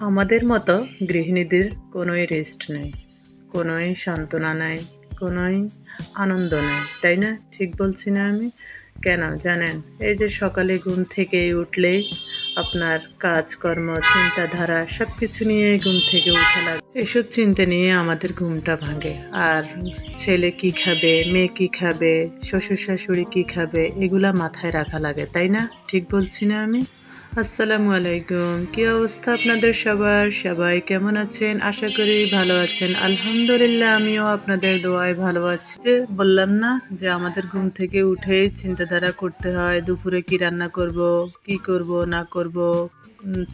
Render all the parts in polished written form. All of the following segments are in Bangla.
আমাদের মতো গৃহিণীদের কোনোই রেস্ট নেই, কোনোই সান্ত্বনা নাই, কোনোই আনন্দ নেই, তাই না? ঠিক বলছি না আমি? কেন জানেন? এই যে সকালে ঘুম থেকে উঠলেই আপনার কাজকর্ম, চিন্তাধারা সব কিছু নিয়ে ঘুম থেকে উঠা লাগে। এসব চিন্তা নিয়ে আমাদের ঘুমটা ভাঙে। আর ছেলে কি খাবে, মেয়ে কি খাবে, শ্বশুর শাশুড়ি কি খাবে, এগুলা মাথায় রাখা লাগে, তাই না? ঠিক বলছি না আমি? আসসালামু আলাইকুম, কি অবস্থা আপনাদের সবার? সবাই কেমন আছেন? আশা করি ভালো আছেন। আলহামদুলিল্লাহ, আমিও আপনাদের দোয়ায় ভালো আছি। যে বললাম না যে আমাদের ঘুম থেকে উঠেই চিন্তাধারা করতে হয়, দুপুরে কি রান্না করব, কি করব না করব,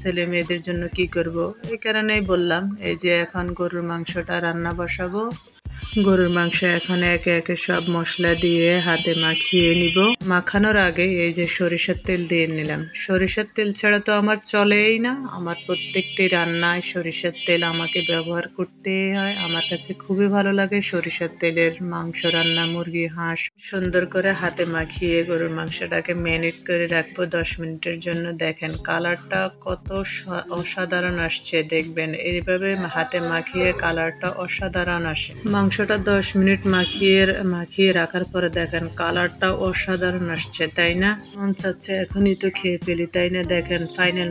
ছেলে মেয়েদের জন্য কি করব। এই কারণেই বললাম এই যে এখন গরুর মাংসটা রান্না বসাবো। গরুর মাংস এখন একে একে সব মশলা দিয়ে হাতে মাখিয়ে নিব। মাখানোর আগে এই যে সরিষার তেল দিয়ে নিলাম। সরিষার তেল ছাড়া তো আমার চলেই না। আমার প্রত্যেকটি রান্নায় সরিষার তেল আমাকে ব্যবহার করতেই হয়। আমার কাছে খুবই ভালো লাগে সরিষার তেলের মাংস রান্না, মুরগি, হাঁস। সুন্দর করে হাতে মাখিয়ে গরুর মাংসটাকে ম্যারিনেট করে রাখবো 10 মিনিটের জন্য। দেখেন কালারটা কত অসাধারণ আসছে, দেখবেন এইভাবে হাতে মাখিয়ে কালারটা অসাধারণ আসে। মাংসটা 10 মিনিট মাখিয়ে রাখার পরে দেখেন কালারটা অসাধারণ আসছে, তাই না? মন চাচ্ছে এখনই তো খেয়ে ফেলি, তাই না? দেখেন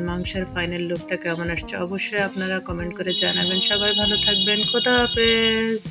মাংসের ফাইনাল লুকটা কেমন আসছে অবশ্যই আপনারা কমেন্ট করে জানাবেন। সবাই ভালো থাকবেন, খোদা হাফেজ।